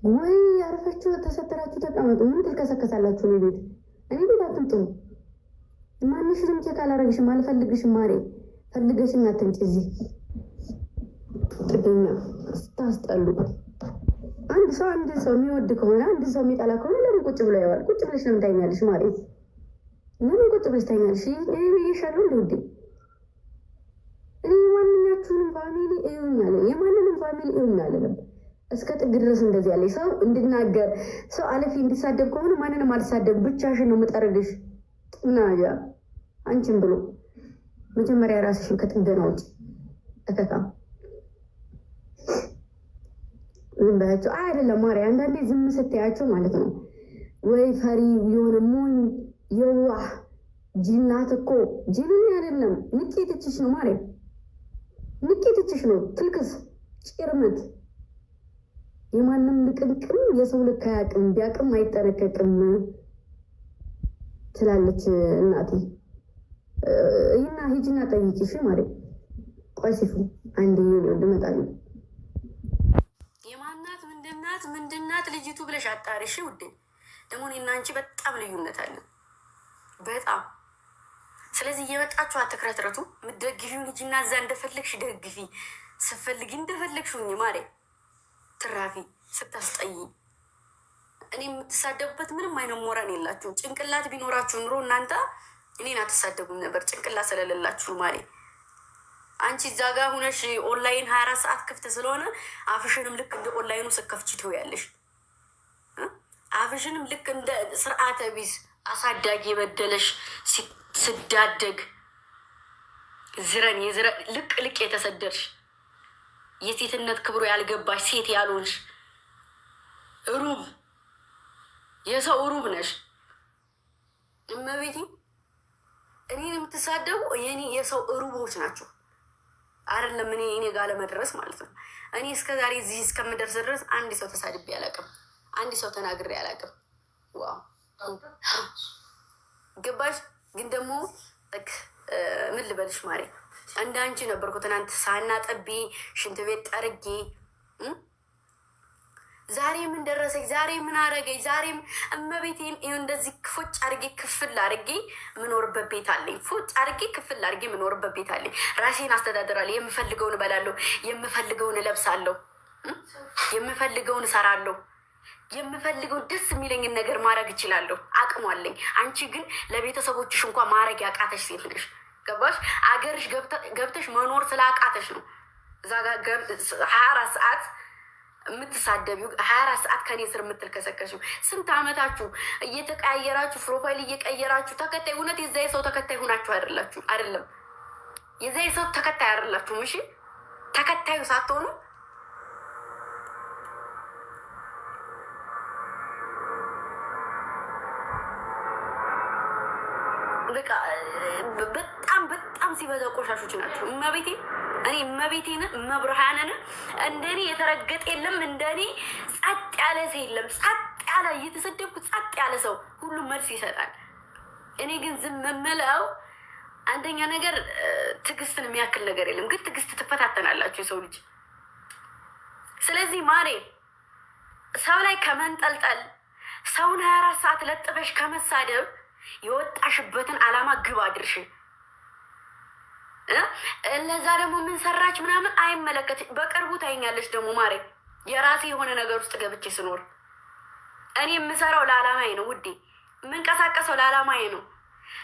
ወይ አርፋችሁ ተሰተራችሁ ተቀመጡ። ምን ትልከሰከሳላችሁ? እኔ ቤት አትምጡ። ማንሽንም ቼክ አላረግሽም፣ አልፈልግሽም። ማሬ ፈልገሽኝ አትምጪ እዚህ። ጥገኛ ስታስጠሉ። አንድ ሰው የሚወድ ከሆነ አንድ ሰው የሚጠላ ከሆነ ለምን ቁጭ ብሎ ያዋል? ቁጭ ብለሽ ለምን ታኛለሽ? ማሬ ለምን ቁጭ ብለሽ ታኛለሽ? እኔ ብዬሻለሁ እንደ ውዴ። እኔ የማንኛችሁንም ፋሚሊ እዩኛለ፣ የማንንም ፋሚሊ እዩኛለ ነበር እስከ ጥግ ድረስ እንደዚህ ያለ ሰው እንድናገር ሰው አለፊ እንዲሳደብ ከሆነ ማንንም አልሳደብ፣ ብቻሽን ነው የምጠርግሽ። ጥናያ አንቺን ብሎ መጀመሪያ ራስሽን ከጥገና ውጭ እከካ ዝም በያቸው። አይደለም ማርያ፣ አንዳንዴ ዝም ስትያቸው ማለት ነው ወይ ፈሪ የሆነ ሞኝ የዋህ ጅናት እኮ ጅንን አይደለም ንቄትችሽ ነው ማርያ፣ ንቄትችሽ ነው። ትልክስ ጭርምት የማንም ልቅምቅም የሰው ልክ አያውቅም፣ ቢያውቅም አይጠነቀቅም ትላለች እናቴ። ይህና ሂጅና ጠይቂሽ ማለት ቆይ ሲፉ አንድ ልመጣለሁ። የማናት ምንድናት ልጅቱ ብለሽ አጣሪሽ ውዴ። ደግሞ እኔና አንቺ በጣም ልዩነት አለን በጣም። ስለዚህ እየመጣችሁ አትክረትረቱ። ምትደግፊው ልጅና እዛ እንደፈለግሽ ደግፊ፣ ስፈልጊ እንደፈለግሽ ሁኚ ማሬ። ትራፊ ስታስጠይ እኔ የምትሳደቡበት ምንም አይነት ሞራን የላችሁም። ጭንቅላት ቢኖራችሁ ኑሮ እናንተ እኔን አትሳደቡም ነበር። ጭንቅላት ስለሌላችሁ ማለት አንቺ እዛ ጋ ሁነሽ ኦንላይን 24 ሰዓት ክፍት ስለሆነ አፍሽንም ልክ እንደ ኦንላይኑ ስከፍች ትውያለሽ። አፍሽንም ልክ እንደ ስርዓተ ቢስ አሳዳጊ የበደለሽ ስዳደግ ዝረን ልቅ የተሰደርሽ የሴትነት ክብሩ ያልገባሽ ሴት ያልሆንሽ ሩብ የሰው ሩብ ነሽ። እመቤቴ እኔን የምትሳደቡ የኔ የሰው ሩቦች ናቸው። አይደለም እኔ ጋር ለመድረስ ማለት ነው። እኔ እስከዛሬ እዚህ እስከምደርስ ድረስ አንድ ሰው ተሳድቤ አላውቅም፣ አንድ ሰው ተናግሬ አላውቅም። ዋው ገባሽ? ግን ደግሞ ምን ልበልሽ ማሬ፣ እንደ አንቺ ነበርኩ ትናንት ሳና ጠቢ ሽንት ቤት ጠርጌ። ዛሬ ምን ደረሰኝ? ዛሬ ምን አረገኝ? ዛሬም እመቤቴን እንደዚህ ፎጭ አርጌ ክፍል አርጌ ምኖርበት ቤት አለኝ። ፎጭ አርጌ ክፍል አርጌ ምኖርበት ቤት አለኝ። ራሴን አስተዳድራለሁ። የምፈልገውን እበላለሁ፣ የምፈልገውን እለብሳለሁ፣ የምፈልገውን እሰራለሁ፣ የምፈልገውን ደስ የሚለኝን ነገር ማድረግ እችላለሁ። አቅሙ አለኝ። አንቺ ግን ለቤተሰቦችሽ እንኳን ማድረግ ያቃተሽ ሴት ነሽ። ገባሽ? አገርሽ ገብተሽ መኖር ስለ አቃተሽ ነው እዛ ጋር 24 ሰዓት የምትሳደቢው፣ 24 ሰዓት ከኔ ስር የምትልከሰከሽው። ስንት አመታችሁ እየተቀያየራችሁ ፕሮፋይል እየቀየራችሁ ተከታይ። እውነት የዛ የሰው ተከታይ ሆናችሁ አይደላችሁ? አይደለም የዛ የሰው ተከታይ አይደላችሁም። እሺ ተከታዩ ሳትሆኑ በጣም ሲበዛ ቆሻሾች ናቸው። እመቤቴ እኔ እመቤቴን መብርሃንን እንደኔ የተረገጠ የለም። እንደኔ ጸጥ ያለ ሰው የለም። ጸጥ ያለ እየተሰደብኩ ጸጥ ያለ ሰው ሁሉም መልስ ይሰጣል። እኔ ግን ዝም የምለው አንደኛ ነገር ትዕግስትን የሚያክል ነገር የለም። ግን ትዕግስት ትፈታተናላችሁ የሰው ልጅ። ስለዚህ ማሬ ሰው ላይ ከመንጠልጠል ሰውን 24 ሰዓት ለጥፈሽ ከመሳደብ የወጣሽበትን አላማ ግብ አድርሽ። ለዛ ደግሞ ምን ሰራች ምናምን አይመለከት። በቅርቡ ታይኛለች ደግሞ ማሬ። የራሴ የሆነ ነገር ውስጥ ገብቼ ስኖር እኔ የምሰራው ለአላማዬ ነው ውዴ፣ የምንቀሳቀሰው ለአላማዬ ነው።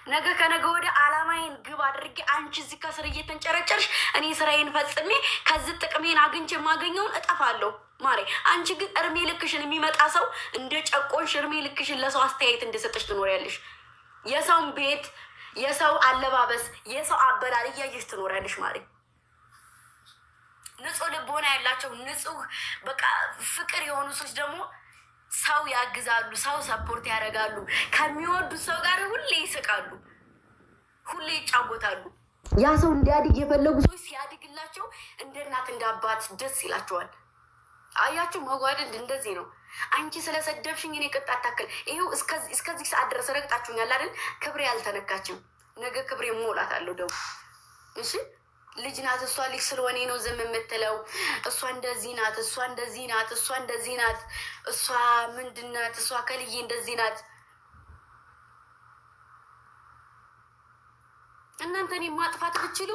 ነገ ከነገ ወደ አላማዬን ግብ አድርጌ አንቺ እዚህ ከስር እየተንጨረጨርሽ እኔ ስራዬን ፈጽሜ ከዚህ ጥቅሜን አግኝቼ የማገኘውን እጠፋለሁ ማሬ። አንቺ ግን እርሜ ልክሽን የሚመጣ ሰው እንደ ጨቆንሽ እርሜ ልክሽን ለሰው አስተያየት እንደሰጠሽ ትኖሪያለሽ። የሰውን ቤት፣ የሰው አለባበስ፣ የሰው አበላል እያየሽ ትኖሪያለሽ ማሬ። ንጹህ ልቦና ያላቸው ንጹህ በቃ ፍቅር የሆኑ ሰዎች ደግሞ ሰው ያግዛሉ፣ ሰው ሰፖርት ያደርጋሉ። ከሚወዱት ሰው ጋር ሁሌ ይስቃሉ፣ ሁሌ ይጫወታሉ። ያ ሰው እንዲያድግ የፈለጉ ሰዎች ሲያድግላቸው እንደ እናት እንደ አባት ደስ ይላቸዋል። አያችሁ፣ መጓደድ እንደዚህ ነው። አንቺ ስለሰደብሽኝ እኔ ቅጣት ታክል ይኸው እስከዚህ ሰዓት ድረስ ረግጣችሁኛል አይደል? ክብሬ አልተነካችም። ነገ ክብሬ ሞላት አለው ደግሞ። እሺ ልጅ ናት እሷ ልጅ ስለሆነ ነው ዝም የምትለው። እሷ እንደዚህ ናት፣ እሷ እንደዚህ ናት፣ እሷ እንደዚህ ናት፣ እሷ ምንድን ናት፣ እሷ ከልዬ እንደዚህ ናት። እናንተ እኔ ማጥፋት ብችሉ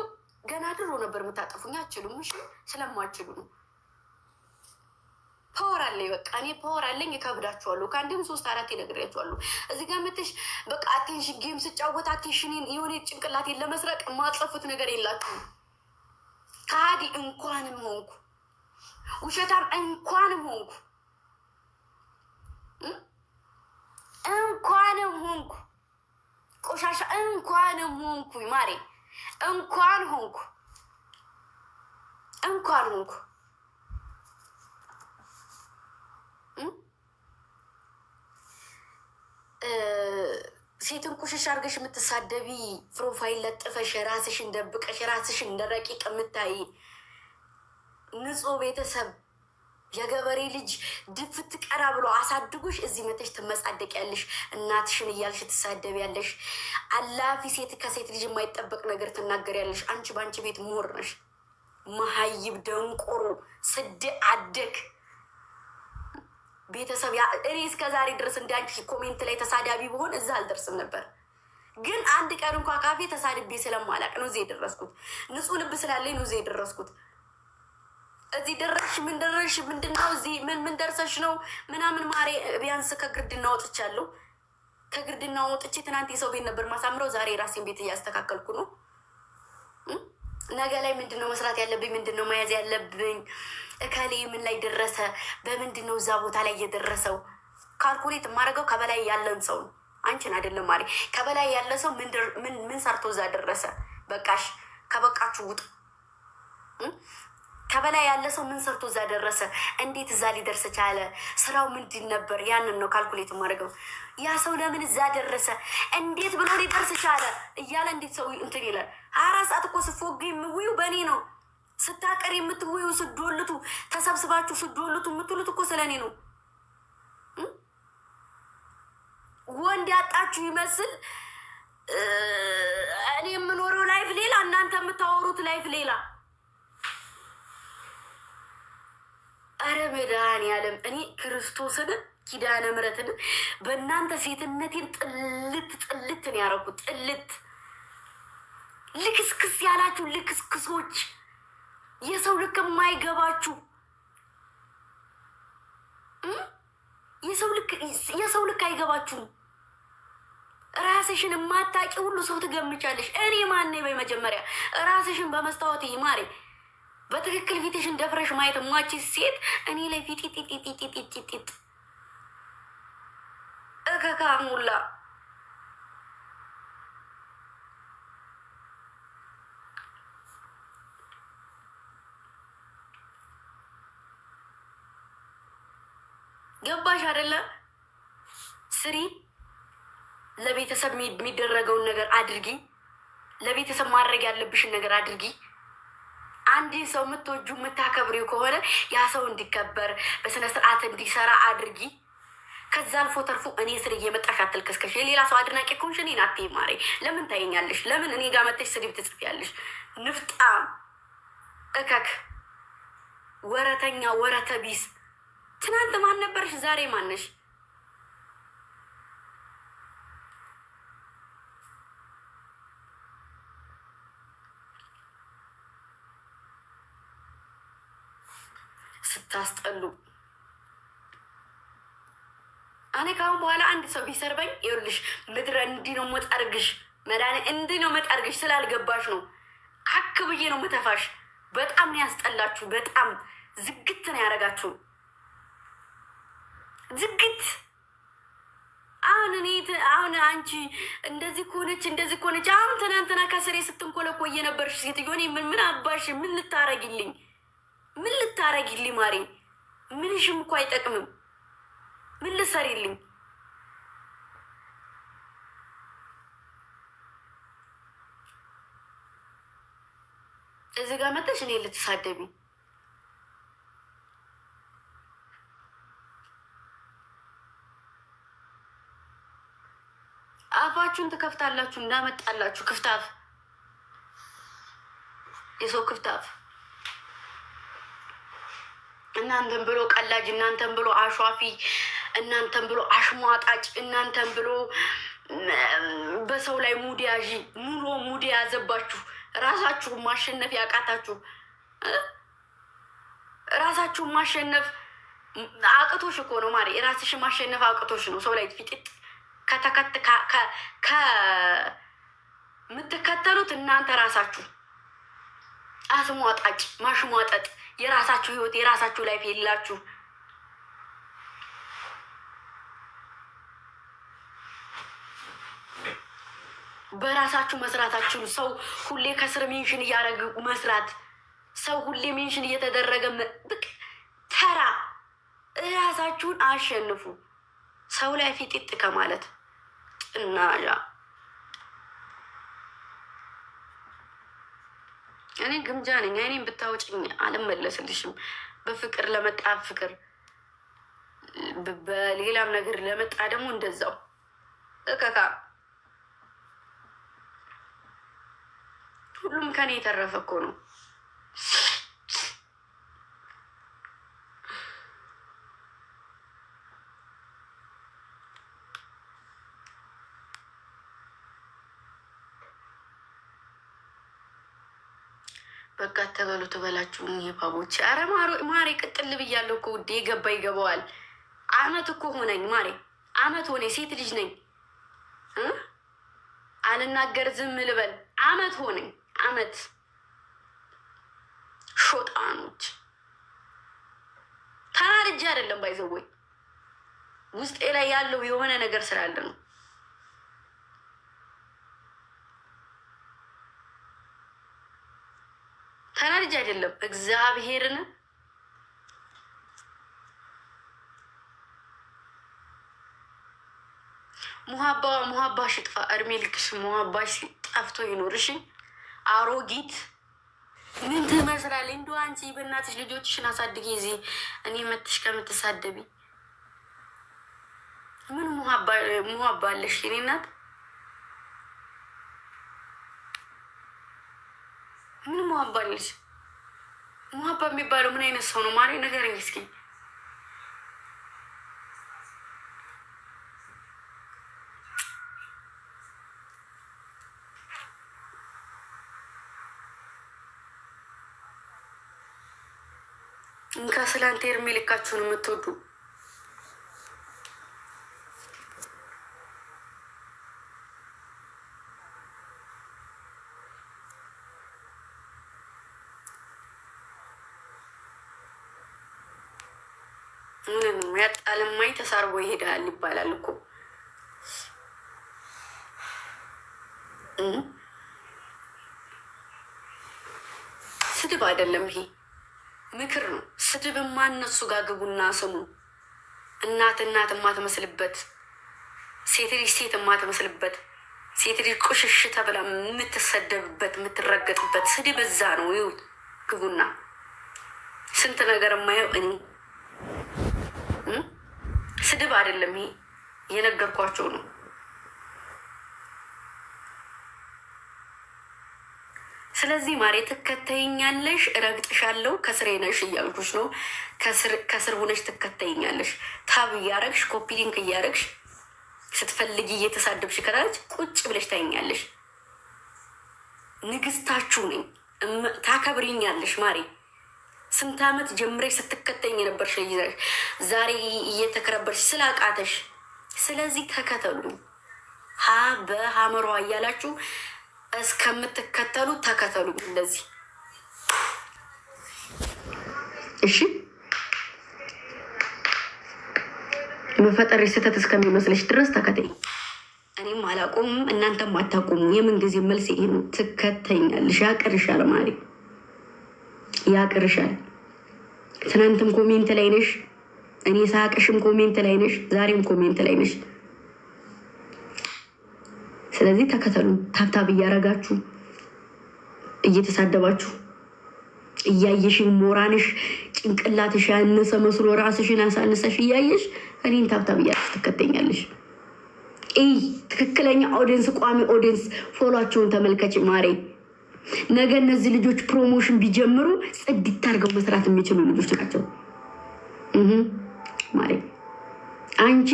ገና ድሮ ነበር የምታጠፉኝ። አችሉም። እሺ ስለማችሉ ነው። ፓወር አለኝ። በቃ እኔ ፓወር አለኝ። እከብዳችኋለሁ። ከአንድም 3 4 ነግሬያችኋለሁ። እዚህ ጋር መተሽ በቃ አቴንሽን ጌም ስጫወት አቴንሽንን የሆነ ጭንቅላቴን ለመስረቅ ማጽፉት ነገር የላችሁም። ከሃዲ እንኳንም ሆንኩ ውሸታም እንኳንም ሆንኩ እንኳንም ሆንኩ ቆሻሻ እንኳንም ሆንኩ ማሬ እንኳን ሆንኩ እንኳን ሆንኩ ሴትን ቁሽሽ አድርገሽ የምትሳደቢ ፕሮፋይል ለጥፈሽ ራስሽን ደብቀሽ ራስሽን እንደ ረቂቅ የምታይ ንጹህ ቤተሰብ የገበሬ ልጅ ድፍት ቀና ብሎ አሳድጉሽ እዚህ መተሽ ትመጻደቅ ያለሽ እናትሽን እያልሽ ትሳደብ ያለሽ አላፊ ሴት ከሴት ልጅ የማይጠበቅ ነገር ትናገር ያለሽ አንቺ በአንቺ ቤት ሞር ነሽ። መሀይብ ደንቆሮ ስድ አደግ ቤተሰብ እኔ እስከ ዛሬ ድረስ እንደ አንቺ ኮሜንት ላይ ተሳዳቢ በሆን እዛ አልደርስም ነበር። ግን አንድ ቀን እንኳ ካፌ ተሳድቤ ስለማላቅ ነው እዚህ የደረስኩት። ንጹህ ልብ ስላለኝ ነው እዚህ የደረስኩት። እዚህ ደረሽ ምን ደረሽ ምንድነው እዚህ ምን ደርሰሽ ነው ምናምን ማሬ። ቢያንስ ከግርድና ወጥቻለሁ። ከግርድና ወጥቼ ትናንት የሰው ቤት ነበር ማሳምረው፣ ዛሬ ራሴን ቤት እያስተካከልኩ ነው። ነገ ላይ ምንድነው መስራት ያለብኝ? ምንድነው መያዝ ያለብኝ? እከሌ ምን ላይ ደረሰ? በምንድነው እዛ ቦታ ላይ እየደረሰው? ካልኩሌት የማደርገው ከበላይ ያለን ሰው ነው፣ አንቺን አይደለም ማሬ። ከበላይ ያለ ሰው ምን ሰርቶ እዛ ደረሰ? በቃሽ፣ ከበቃችሁ ውጡ። ከበላይ ያለ ሰው ምን ሰርቶ እዛ ደረሰ? እንዴት እዛ ሊደርስ ቻለ? ስራው ምንድን ነበር? ያንን ነው ካልኩሌት የማደርገው። ያ ሰው ለምን እዛ ደረሰ? እንዴት ብሎ ሊደርስ ቻለ እያለ እንዴት ሰው እንትን ይላል? 24 ሰዓት እኮ ስፎግ የምውዩ በእኔ ነው። ስታቀር የምትውዩ ስዶልቱ፣ ተሰብስባችሁ ስዶልቱ የምትሉት እኮ ስለ እኔ ነው። ወንድ ያጣችሁ ይመስል እኔ የምኖረው ላይፍ ሌላ፣ እናንተ የምታወሩት ላይፍ ሌላ። አረ መድኃኒዓለም እኔ ክርስቶስን ኪዳነ ምሕረትን በእናንተ ሴትነቴን ጥልትን ያደረኩት ጥልት ልክስክስ ያላችሁ ልክስክሶች፣ የሰው ልክ የማይገባችሁ የሰው ልክ አይገባችሁም። ራስሽን የማታውቂ ሁሉ ሰው ትገምቻለሽ። እኔ ማን በመጀመሪያ ራስሽን በመስታወት ይማሪ። በትክክል ፊትሽን ደፍረሽ ማየት ማቺ ሴት እኔ ላይ ፊት እከካሙላ ገባሽ አይደለ? ስሪ፣ ለቤተሰብ የሚደረገውን ነገር አድርጊ። ለቤተሰብ ማድረግ ያለብሽን ነገር አድርጊ። አንድ ሰው የምትወጁ የምታከብሪው ከሆነ ያ ሰው እንዲከበር በስነ ስርዓት እንዲሰራ አድርጊ። ከዛ አልፎ ተርፎ እኔ ስር እየመጣሽ አትልከስከሽ። የሌላ ሰው አድናቂ ከሆንሽ እኔን አትማሪ። ለምን ታየኛለሽ? ለምን እኔ ጋር መጥተሽ ስድብ ትጽፊያለሽ? ንፍጣም እከክ ወረተኛ ወረተ ቢስ። ትናንት ማን ነበርሽ? ዛሬ ማነሽ? ስታስጠሉ። እኔ ካሁን በኋላ አንድ ሰው ቢሰርበኝ ይኸውልሽ ምድረ እንዲህ ነው መጠርግሽ፣ መድኃኒ እንዲህ ነው መጠርግሽ። ስላልገባሽ ነው አክ ብዬ ነው መተፋሽ። በጣም ነው ያስጠላችሁ። በጣም ዝግት ነው ያደረጋችሁ። ዝግት። አሁን አንቺ እንደዚህ ከሆነች እንደዚህ ከሆነች አሁን ትናንትና ከስሬ ስትንኮለኮ የነበርሽ ሴትዮ እኔ ምን አባሽ ምን ልታረጊልኝ? ምን ልታረጊልኝ ማሬ? ምንሽም እኮ አይጠቅምም። ምን ልሰሪልኝ? እዚህ ጋር መጥተሽ እኔ ልትሳደቢ? አፋችሁን ትከፍታላችሁ እንዳመጣላችሁ ክፍታፍ። የሰው ክፍታፍ እናንተን ብሎ ቀላጅ፣ እናንተን ብሎ አሿፊ፣ እናንተን ብሎ አሽሟጣጭ፣ እናንተን ብሎ በሰው ላይ ሙድ ያዥ ሙድ ያዘባችሁ ራሳችሁን ማሸነፍ ያቃታችሁ ራሳችሁን ማሸነፍ አቅቶሽ እኮ ነው ማሪ። ራስሽን ማሸነፍ አቅቶሽ ነው ሰው ላይ ፊጥጥ የምትከተሉት እናንተ ራሳችሁ አስሟጣጭ ማሽሟጠጥ የራሳችሁ ህይወት የራሳችሁ ላይፍ የላችሁ። በራሳችሁ መስራታችሁ ሰው ሁሌ ከስር ሜንሽን እያደረገ መስራት ሰው ሁሌ ሜንሽን እየተደረገ ብቅ ተራ ራሳችሁን አሸንፉ። ሰው ላይ ፊጥጥ ከማለት ጥናዣ እኔ ግምጃ ነኝ። እኔም ብታወጭኝ አልመለስልሽም። በፍቅር ለመጣ ፍቅር፣ በሌላም ነገር ለመጣ ደግሞ እንደዛው እከካ። ሁሉም ከኔ የተረፈ እኮ ነው። በቃ ተበሉ ትበላችሁ የባቦች። አረ ማሬ ቅጥል ብያለሁ እኮ ውዴ። የገባ ይገባዋል። አመት እኮ ሆነኝ ማሬ፣ አመት ሆነ። ሴት ልጅ ነኝ። አልናገር ዝም ልበል። አመት ሆነኝ። አመት ሾጣኖች ተናድጄ አይደለም ባይዘወይ ውስጤ ላይ ያለው የሆነ ነገር ስላለ ነው። ተናድጄ አይደለም እግዚአብሔርን ሙሀባሽ ጥፋ። እድሜ ልክሽ ሙሀባሽ ጠፍቶ ይኖርሽ። አሮጊት ምን ትመስላለች? እንደው አንቺ በእናትሽ ልጆችሽን አሳድጊ። እዚህ እኔ መትሽ ከምትሳደቢ ምን ሙሀባ አለሽ? የኔ እናት ምን ሙሀባ አለሽ? ሙሀባ የሚባለው ምን አይነት ሰው ነው? ማሪ ንገረኝ እስኪ። እንካ ስላንተ እድሜ ልካችሁን የምትወዱ ምንም ያጣለማይ ተሳርቦ ይሄዳል ይባላል እኮ። ስድብ አይደለም ይሄ ምክር ነው። ስድብ ማነሱ ጋር ግቡና ስሙ። እናት የማትመስልበት፣ ሴት ልጅ ሴት የማትመስልበት፣ ሴት ልጅ ቁሽሽ ተብላ የምትሰደብበት የምትረገጥበት ስድብ እዛ ነው። ይሁት ግቡና ስንት ነገር የማየው እኔ ስድብ አይደለም ይሄ የነገርኳቸው ነው። ስለዚህ ማሬ ትከተይኛለሽ፣ እረግጥሻለሁ፣ ከስሬ ነሽ እያልኩሽ ነው። ከስር ሆነሽ ትከተይኛለሽ። ታብ እያረግሽ ኮፒ ሊንክ እያረግሽ ስትፈልጊ እየተሳደብሽ ከታች ቁጭ ብለሽ ታይኛለሽ። ንግስታችሁ ነኝ። ታከብሪኛለሽ ማሬ። ስንት ዓመት ጀምረሽ ስትከተኝ የነበርሽ ዛሬ እየተከረበርሽ ስላቃተሽ። ስለዚህ ተከተሉ። ሀ በሀመሯ እያላችሁ እስከምትከተሉ ተከተሉ። እንደዚህ እሺ። በፈጠሪ ስህተት እስከሚመስለሽ ድረስ ተከተኝ። እኔም አላቆምም፣ እናንተም አታቆሙ። የምን ጊዜ መልስ ይሄ ነው። ትከተኛለሽ። ያቅርሻል ማሪ፣ ያቅርሻል። ትናንትም ኮሜንት ላይ ነሽ፣ እኔ ሳቅሽም ኮሜንት ላይ ነሽ፣ ዛሬም ኮሜንት ላይ ነሽ። ስለዚህ ተከተሉ። ታብታብ እያረጋችሁ እየተሳደባችሁ እያየሽን ሞራንሽ ጭንቅላትሽ ያነሰ መስሎ ራስሽን ያሳነሰሽ እያየሽ እኔን ታብታብ እያለሽ ትከተኛለሽ። ትክክለኛ ኦዲየንስ፣ ቋሚ ኦዲየንስ ፎሎቸውን ተመልከች ማሬ። ነገ እነዚህ ልጆች ፕሮሞሽን ቢጀምሩ ጽድት አድርገው መስራት የሚችሉ ልጆች ናቸው። ማሪ አንቺ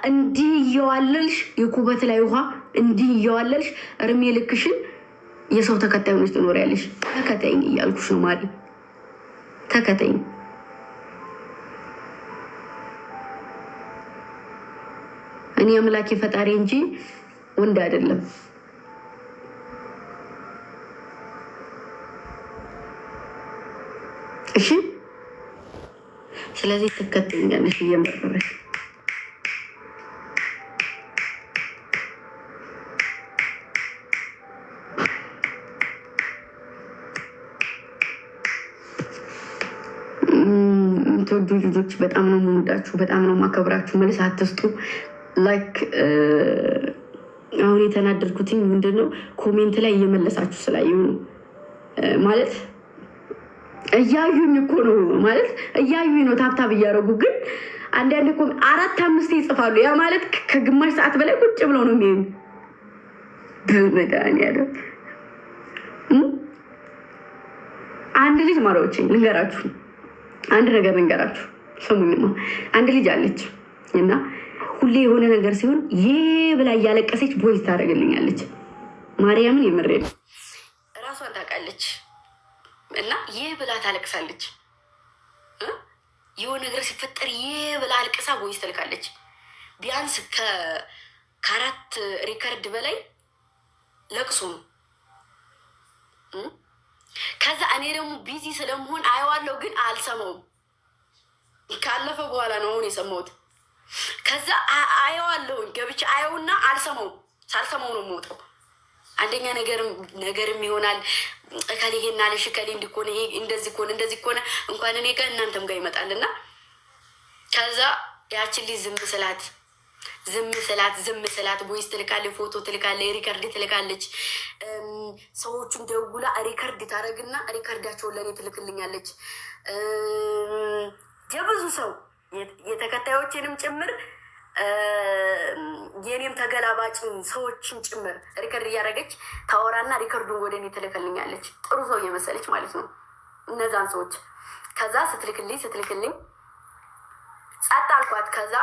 እንዲህ እየዋለልሽ የኩበት ላይ ውሃ እንዲህ እየዋለልሽ እርሜ ልክሽን የሰው ተከታይ ሆነሽ ትኖሪያለሽ። ተከታይኝ እያልኩሽ ነው ማሪ፣ ተከታይኝ። እኔ አምላኬ ፈጣሪ እንጂ ወንድ አይደለም። እሺ፣ ስለዚህ ትከተኛለሽ እየመረረሽ የምትወዱ ልጆች በጣም ነው የምወዳችሁ፣ በጣም ነው የማከብራችሁ። መልስ አትስጡ። ላይክ አሁን የተናደድኩትኝ ምንድነው ኮሜንት ላይ እየመለሳችሁ ስላየሁ ነው። ማለት እያዩኝ እኮ ነው ማለት እያዩኝ ነው፣ ታብታብ እያደረጉ ግን አንዳንድ 4-5 ይጽፋሉ። ያ ማለት ከግማሽ ሰዓት በላይ ቁጭ ብለው ነው የሚሄዱ። በመድኃኒዓለም አንድ ልጅ ማሪዎች ልንገራችሁ፣ አንድ ነገር ልንገራችሁ፣ ስሙኝማ። አንድ ልጅ አለች እና ሁሌ የሆነ ነገር ሲሆን ይህ ብላ እያለቀሰች ቦይስ ታደርግልኛለች። ማርያምን የምሬ ነው፣ እራሷን ታውቃለች። እና ይህ ብላ ታለቅሳለች። የሆነ ነገር ሲፈጠር ይህ ብላ አልቅሳ ቦይስ ትልካለች። ቢያንስ ከ4 ሪከርድ በላይ ለቅሶ ነው። ከዛ እኔ ደግሞ ቢዚ ስለመሆን አየዋለሁ፣ ግን አልሰማውም። ካለፈ በኋላ ነው አሁን የሰማሁት። ከዛ አየዋለሁኝ ገብቼ አየውና አልሰማውም። ሳልሰማው ነው የምወጣው። አንደኛ ነገርም ይሆናል። እከሌ ይሄን አለሽ፣ እከሌ እንዲኮነ ይሄ እንደዚህ ኮነ እንደዚህ ኮነ እንኳን እኔ ጋር እናንተም ጋር ይመጣልና ከዛ ያችን ልጅ ዝም ስላት ቦይስ ትልካለች፣ ፎቶ ትልካለች፣ ሪከርድ ትልካለች። ሰዎቹን ደውላ ሪከርድ ታደርግና ሪከርዳቸውን ለእኔ ትልክልኛለች። የብዙ ሰው የተከታዮችንም ጭምር የኔም ተገላባጭ ሰዎችን ጭምር ሪከርድ እያደረገች ታወራና ሪከርዱን ወደ እኔ ትልክልኛለች። ጥሩ ሰው እየመሰለች ማለት ነው እነዛን ሰዎች። ከዛ ስትልክልኝ ጸጥ አልኳት። ከዛ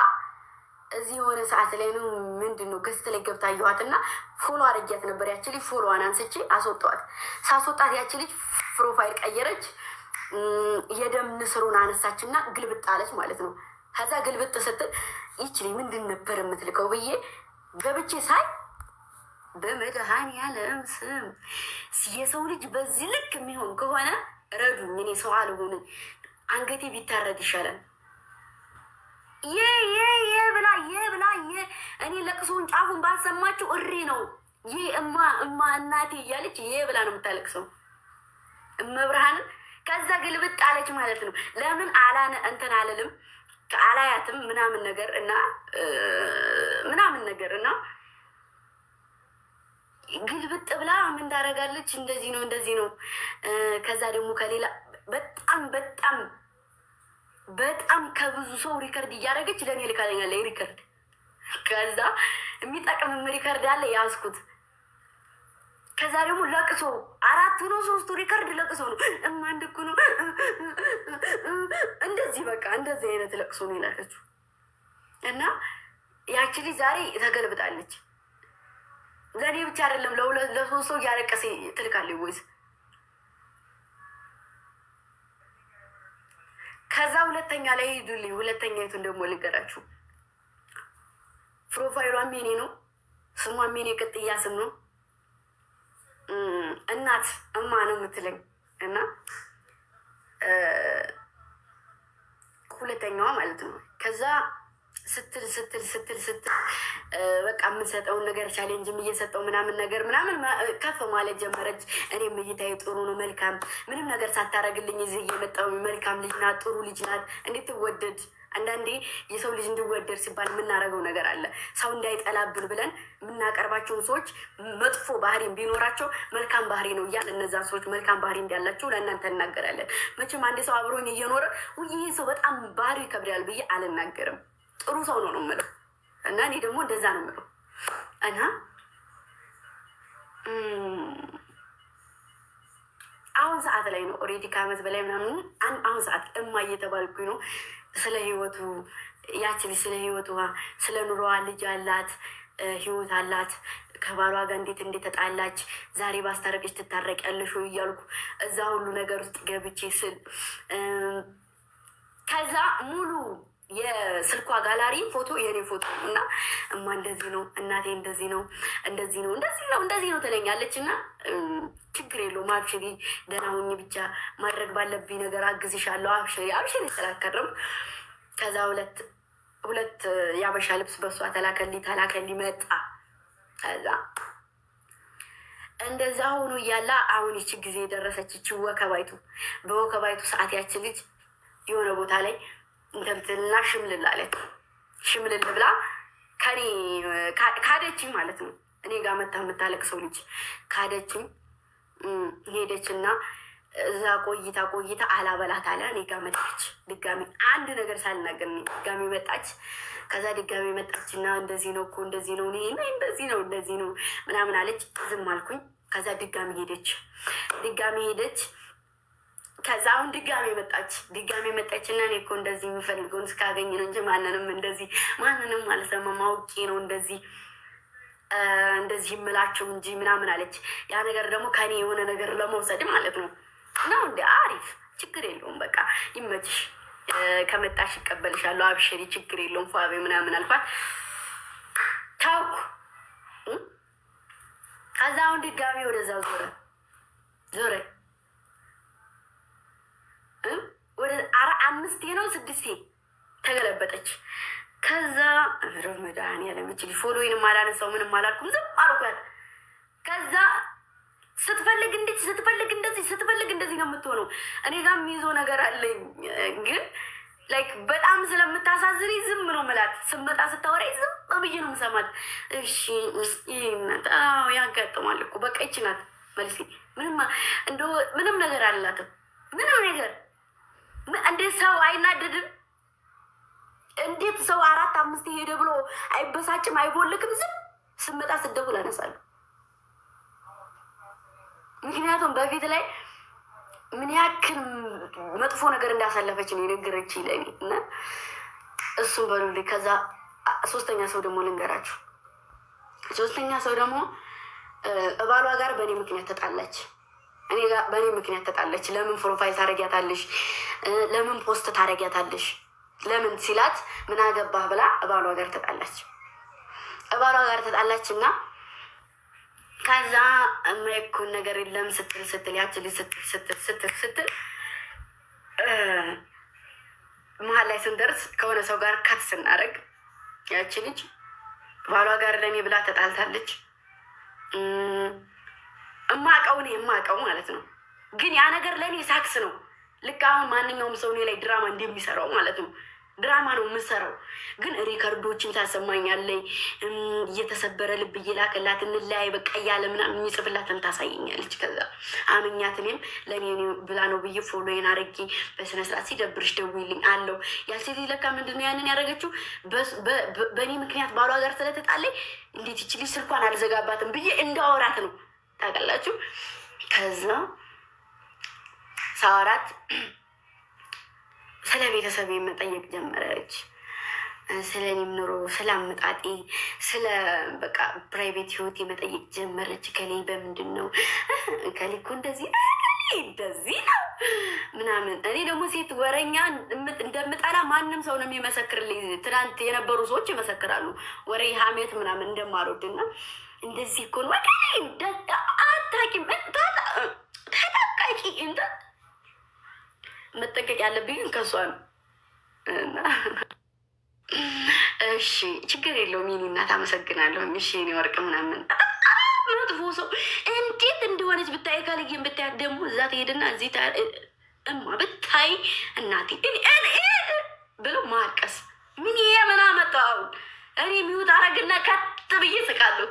እዚህ የሆነ ሰዓት ላይ ነው ምንድን ነው ገስት ላይ ገብታ አየኋትና ፎሎ አድርጊያት ነበር። ያች ልጅ ፎሎዋን አንስቼ አስወጣዋት። ሳስወጣት ያች ልጅ ፕሮፋይል ቀየረች፣ የደም ንስሩን አነሳችና ግልብጥ አለች ማለት ነው። ከዛ ግልብጥ ስትል ይችል ምንድን ነበር የምትልከው ብዬ ገብቼ ሳይ በመድኃኒዓለም ስም የሰው ልጅ በዚህ ልክ የሚሆን ከሆነ ረዱኝ። እኔ ሰው አልሆን፣ አንገቴ ቢታረድ ይሻላል። ብላ እኔ ለቅሶውን ጫፉን ባሰማችሁ እሪ ነው ይህ እማ እናቴ እያለች ብላ ነው የምታለቅሰው እመብርሃንን። ከዛ ግልብጥ አለች ማለት ነው። ለምን እንትን አልልም ከአላያትም ምናምን ነገር እና ግልብጥ ብላ ምን ታደርጋለች? እንደዚህ ነው። ከዛ ደግሞ ከሌላ በጣም ከብዙ ሰው ሪከርድ እያደረገች ለእኔ ልካለኛለ ሪከርድ። ከዛ የሚጠቅምም ሪከርድ አለ ያዝኩት። ከዛ ደግሞ ለቅሶ 4 ነው 3 ሪከርድ ለቅሶ ነው። አንድ እኮ ነው እንደዚህ በቃ እንደዚህ አይነት ለቅሶ ነው የላከችው። እና ያቺ ልጅ ዛሬ ተገልብጣለች። ለእኔ ብቻ አይደለም ለ3 ሰው እያለቀሰ ትልካለች ወይስ። ከዛ ሁለተኛ ላይ ሄዱልኝ። ሁለተኛይቱን ደግሞ ልንገራችሁ። ፕሮፋይሏም የኔ ነው፣ ስሟም የኔ ቅጥያ ስም ነው። እናት እማ ነው የምትለኝ እና ሁለተኛዋ ማለት ነው። ከዛ ስትል በቃ የምንሰጠውን ነገር ቻሌንጅም እየሰጠው ምናምን ከፍ ማለት ጀመረች። እኔም እይታዬ ጥሩ ነው መልካም፣ ምንም ነገር ሳታረግልኝ እዚህ እየመጣሁ መልካም ልጅ ናት፣ ጥሩ ልጅ ናት፣ እንድትወደድ። አንዳንዴ የሰው ልጅ እንዲወደድ ሲባል የምናደርገው ነገር አለ። ሰው እንዳይጠላብን ብለን የምናቀርባቸውን ሰዎች መጥፎ ባህሪም ቢኖራቸው መልካም ባህሪ ነው እያል እነዛን ሰዎች መልካም ባህሪ እንዳላቸው ለእናንተ እናገራለን። መቼም አንድ ሰው አብሮኝ እየኖረ ይህ ሰው በጣም ባህሪ ይከብዳል ብዬ አልናገርም። ጥሩ ሰው ነው የምለው እና እኔ ደግሞ እንደዛ ነው የምለው እና አሁን ሰዓት ላይ ነው ኦልሬዲ ከአመት በላይ ምናምን አሁን ሰዓት እማ እየተባልኩኝ ነው ስለ ህይወቱ ያች ልጅ ስለ ህይወቱ ስለ ኑሮዋ ልጅ አላት ህይወት አላት ከባሏ ጋር እንዴት እንደተጣላች ዛሬ ባስታረቀች ትታረቂያለሽ ወይ እያልኩ እዛ ሁሉ ነገር ውስጥ ገብቼ ስል ከዛ ሙሉ የስልኳ ጋላሪ ፎቶ የኔ ፎቶ ነው እና እማ እንደዚህ ነው እናቴ እንደዚህ ነው እንደዚህ ነው እንደዚህ ነው እንደዚህ ነው ትለኛለች እና ችግር የለውም አብሽሪ ደህና ሁኚ ብቻ ማድረግ ባለብኝ ነገር አግዝሻለሁ አብሽሪ አብሽሪ ስላከረም ከዛ ሁለት ያበሻ ልብስ በሷ ተላከልኝ መጣ ከዛ እንደዛ ሆኖ እያለ አሁን ይቺ ጊዜ የደረሰች ይቺ ወከባይቱ በወከባይቱ ሰዓት ያች ልጅ የሆነ ቦታ ላይ እንትንትና ሽምልል አለት ሽምልል ብላ ከኔ ካደችኝ ማለት ነው። እኔ ጋር መታ የምታለቅሰው ልጅ ካደችኝ ሄደችና እዛ ቆይታ አላበላት አለ። እኔ ጋር መጣች ድጋሚ አንድ ነገር ሳልናገር ድጋሚ መጣች። ከዛ ድጋሚ መጣችና እንደዚህ ነው እኮ እንደዚህ ነው እንደዚህ ነው ምናምን አለች። ዝም አልኩኝ። ከዛ ድጋሚ ሄደች። ከዛ አሁን ድጋሚ መጣችና እኔ እኮ እንደዚህ የምፈልገውን እስካገኝ ነው እንጂ ማንንም አልሰማም አውቄ ነው እንደዚህ የምላቸው እንጂ ምናምን አለች። ያ ነገር ደግሞ ከኔ የሆነ ነገር ለመውሰድ ማለት ነው እንደ አሪፍ ችግር የለውም በቃ ይመችሽ፣ ከመጣሽ ይቀበልሻለሁ፣ አብሽሪ ችግር የለውም ፏቤ ምናምን አልኳት። ታውኩ። ከዛ አሁን ድጋሚ ወደዛ ዞረ ወደ 5 ነው 6 ተገለበጠች። ከዛ ረመዳን ያለምችል ፎሎዊንም አላነሳው ምንም አላልኩም፣ ዝም አልኳት። ከዛ ስትፈልግ እንደዚህ ነው የምትሆነው። እኔ ጋር የሚይዘው ነገር አለኝ ግን ላይክ በጣም ስለምታሳዝሪ ዝም ነው የምላት። ስመጣ ስታወራኝ ዝም ብዬ ነው የምሰማት። እሺ ያጋጥማል እኮ በቃ ይችላል መልሲ። ምንም ነገር አላትም ምንም ነገር። እንዴት ሰው አይናደድም? እንዴት ሰው 4-5 ሄደ ብሎ አይበሳጭም? አይቦልክም? ዝም ስመጣ ስደውል አነሳለሁ። ምክንያቱም በፊት ላይ ምን ያክል መጥፎ ነገር እንዳሳለፈች ነው የነገረች ለኔ እና እሱም በሉልኝ። ከዛ 3ኛ ሰው ደግሞ ልንገራችሁ። 3ኛ ሰው ደግሞ እባሏ ጋር በእኔ ምክንያት ተጣላች። በእኔ ምክንያት ተጣላች። ለምን ፕሮፋይል ታረጊያታለሽ? ለምን ፖስት ታረጊያታለሽ? ለምን ሲላት ምን አገባህ ብላ እባሏ ጋር ተጣላች እና ከዛ የማይኮን ነገር የለም ስትል ያችል ስትል መሀል ላይ ስንደርስ ከሆነ ሰው ጋር ከት ስናደርግ ያቺ ልጅ ባሏ ጋር ለኔ ብላ ተጣልታለች። እማቀው ማለት ነው። ግን ያ ነገር ለእኔ ሳክስ ነው። ልክ አሁን ማንኛውም ሰው እኔ ላይ ድራማ እንደሚሰራው ማለት ነው። ድራማ ነው የምሰራው። ግን ሪከርዶችን ታሰማኛለኝ። እየተሰበረ ልብ እየላከላት እንለያይ በቃ እያለ ምናምን የሚጽፍላትን ታሳየኛለች። ከዛ አምኛት እኔም ለእኔ ብላ ነው ብዬ ፎሎዬን አድርጌ በስነስርዓት ሲደብርሽ ደውይልኝ አለው። ያልሴት ለካ ምንድን ነው ያንን ያደረገችው? በእኔ ምክንያት ባሏ ጋር ስለተጣለኝ እንዴት ይችልሽ ስልኳን አልዘጋባትም ብዬ እንዳወራት ነው ታውቃላችሁ። ከዛ ሳወራት ስለ ቤተሰብ መጠየቅ ጀመረች። ስለ እኔም ኑሮ፣ ስለ አመጣጤ፣ ስለ በቃ ፕራይቬት ህይወት መጠየቅ ጀመረች። ከሌ በምንድን ነው ከሌ እኮ እንደዚህ ነው ምናምን። እኔ ደግሞ ሴት ወረኛ እንደምጠላ ማንም ሰው ነው የሚመሰክርልኝ። ትናንት የነበሩ ሰዎች ይመሰክራሉ። ወሬ ሀሜት ምናምን እንደማልወድና እንደዚህ እኮ ነው አታቂም ተጠቃቂ መጠንቀቅ ያለብኝ ግን ከሷ ነው። እሺ ችግር የለውም የእኔ እናት አመሰግናለሁ። እሺ የእኔ ወርቅ ምናምን መጥፎ ሰው እንዴት እንደሆነች ብታይ ካልዬን ብታያት ደግሞ እዛ ትሄድና እዚህ እማ ብታይ እናቴ ብሎ ማልቀስ ምን ይሄ ምን አመጣው? አሁን እኔ ሚውት አረግና ከት ብዬ ስቃለሁ።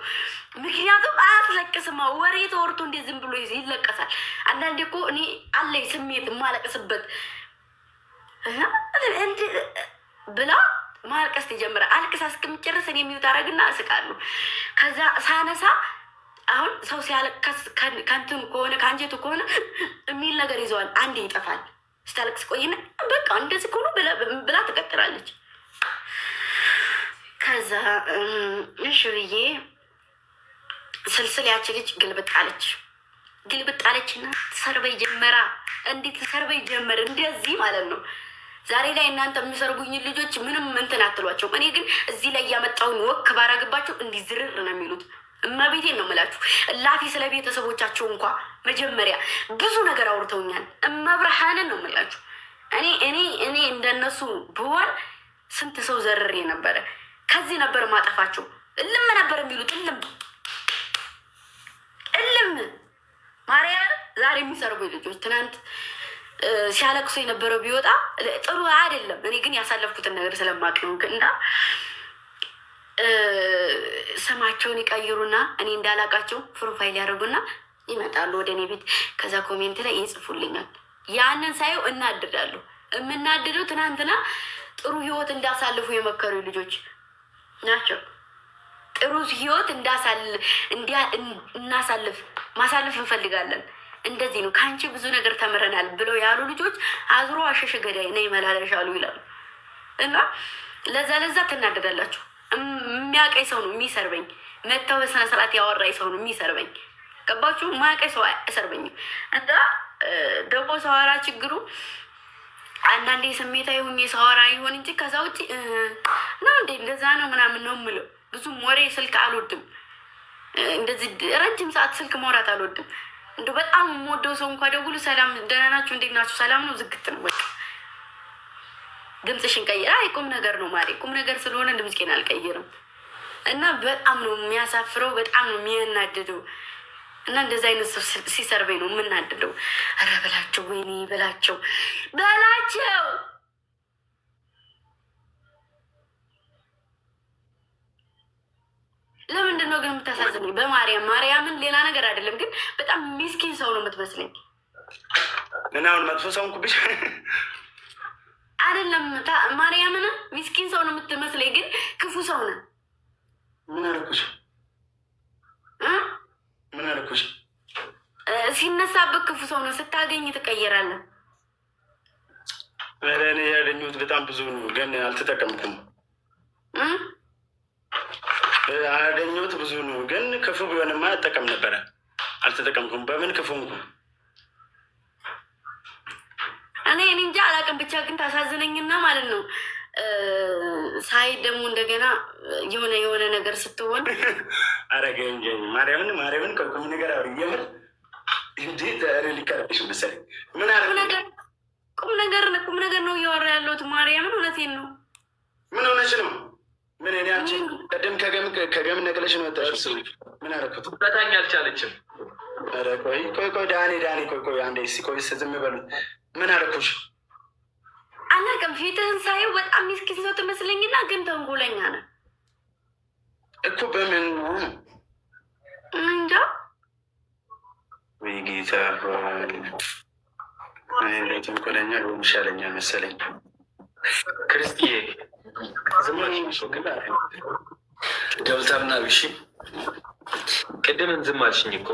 ምክንያቱም አያስለቅስማ። ወሬ ተወርቶ እንዴት ዝም ብሎ ይለቀሳል? አንዳንዴ እኮ እኔ አለኝ ስሜት የማለቅስበት ብላ ማልቀስ ትጀምራለች። አልቅሳ እስክምጨርስ እኔ ሚውት አረግና እስቃለሁ። ከዛ ሳነሳ አሁን ሰው ሲያለቅስ ከንትን ከሆነ ከአንጀቱ ከሆነ የሚል ነገር ይዘዋል። አንዴ ይጠፋል። ስታለቅስ ቆይና በቃ እንደዚህ ከሆኑ ብላ ትቀጥላለች። ከዛ እሺ ብዬ ስልስል ያች ልጅ ግልብጥ አለችና ሰርበይ ጀመራ። እንዴት ሰርበይ ጀመር? እንደዚህ ማለት ነው። ዛሬ ላይ እናንተ የሚሰርጉኝ ልጆች ምንም እንትን አትሏቸውም። እኔ ግን እዚህ ላይ ያመጣውን ወክ ባረግባቸው እንዲህ ዝርር ነው የሚሉት። እመቤቴን ነው የምላችሁ። እላፊ ስለ ቤተሰቦቻቸው እንኳ መጀመሪያ ብዙ ነገር አውርተውኛል። እመብርሃንን ነው የምላችሁ። እኔ እንደነሱ ብሆን ስንት ሰው ዘርሬ ነበረ። ከዚህ ነበር ማጠፋቸው። እልም ነበር የሚሉት እልም ማርያም። ዛሬ የሚሰርጉ ልጆች ትናንት ሲያለቅሱ የነበረው ቢወጣ ጥሩ አይደለም። እኔ ግን ያሳለፍኩትን ነገር ስለማቅ ነው። እና ስማቸውን ይቀይሩና እኔ እንዳላቃቸው ፕሮፋይል ያደርጉና ይመጣሉ ወደ እኔ ቤት። ከዛ ኮሜንት ላይ ይጽፉልኛል። ያንን ሳየው እናድዳለሁ። የምናድደው ትናንትና ጥሩ ህይወት እንዳሳልፉ የመከሩ ልጆች ናቸው። ጥሩ ህይወት ማሳለፍ እንፈልጋለን። እንደዚህ ነው ከአንቺ ብዙ ነገር ተምረናል ብለው ያሉ ልጆች አዝሮ አሸሸ ገዳይ ነይ መላለሽ አሉ ይላሉ። እና ለዛ ትናደዳላችሁ። የሚያቀኝ ሰው ነው የሚሰርበኝ። መጥተው በስነ ስርዓት ያወራኝ ሰው ነው የሚሰርበኝ። ገባችሁ? ማያቀኝ ሰው አይሰርበኝም። እና ደግሞ ሰዋራ ችግሩ አንዳንዴ ስሜታዊ ሆኜ ሰዋራ ይሆን እንጂ ከዛ ውጭ ነው እንዴ እንደዛ ነው ምናምን ነው የምለው። ብዙም ወሬ ስልክ አልወድም። እንደዚህ ረጅም ሰዓት ስልክ ማውራት አልወድም። እንደው በጣም የምወደው ሰው እንኳ ደውሉ ሰላም ደህና ናችሁ እንዴት ናችሁ ሰላም ነው ዝግት ነው በቃ። ድምፅሽን ቀይራ ቁም ነገር ነው ማሪ። ቁም ነገር ስለሆነ ድምፄን አልቀይርም። እና በጣም ነው የሚያሳፍረው፣ በጣም ነው የሚያናድደው። እና እንደዚ አይነት ሰው ሲሰርበኝ ነው የምናድደው። ኧረ በላቸው፣ ወይኔ በላቸው። ለምንድን ነው ግን የምታሳዝነኝ? ማርያምን ሌላ ነገር አይደለም፣ ግን በጣም ሚስኪን ሰው ነው የምትመስለኝ። እና አሁን መጥፎ ሰው እንኩብሽ አይደለም ማርያምን ሚስኪን ሰው ነው የምትመስለኝ፣ ግን ክፉ ሰው ነው። ምን አደረኩሽ? ሲነሳበት ክፉ ሰው ነው፣ ስታገኝ ትቀየራለህ። እኔ ያገኘሁት በጣም ብዙ ነው፣ ግን አልተጠቀምኩም። ያገኘሁት ብዙ ነው፣ ግን ክፉ ቢሆንማ እጠቀም ነበረ። አልተጠቀምኩም። በምን ክፉ እንኩ እኔ እንጃ አላውቅም። ብቻ ግን ታሳዝነኝና ማለት ነው ሳይ ደግሞ እንደገና የሆነ ነገር ስትሆን አረገ እንጂ ማርያምን ከቁም ነገር አውርየምር እንዴት ሊቀርብሽ መሰለኝ። ቁም ነገር ነው እያወራ ያለሁት። ማርያምን እውነቴን ነው። ምን ሆነች ነው? ምን እኔ አንቺ ቀደም ከገም ነቅለሽ ነው ወጣሽ። ምን አደረኩት? በታኝ አልቻለችም። ኧረ ቆይ ዳኒ ቆይ አንዴ ቆይ ዝም በሉት። ምን አደረኩሽ? አላውቅም። ፊትህን ሳየው በጣም ሚስኪን ሰው ትመስለኝና ግን ተንኮለኛ ነህ እኮ። በምን እንጃ። ወይ ጌታ እኔ ተንኮለኛ ሆን ይሻለኛል መሰለኝ። ክርስቲዬ ገብታምና ብሺ ቅድምን ዝም አልሽኝ እኮ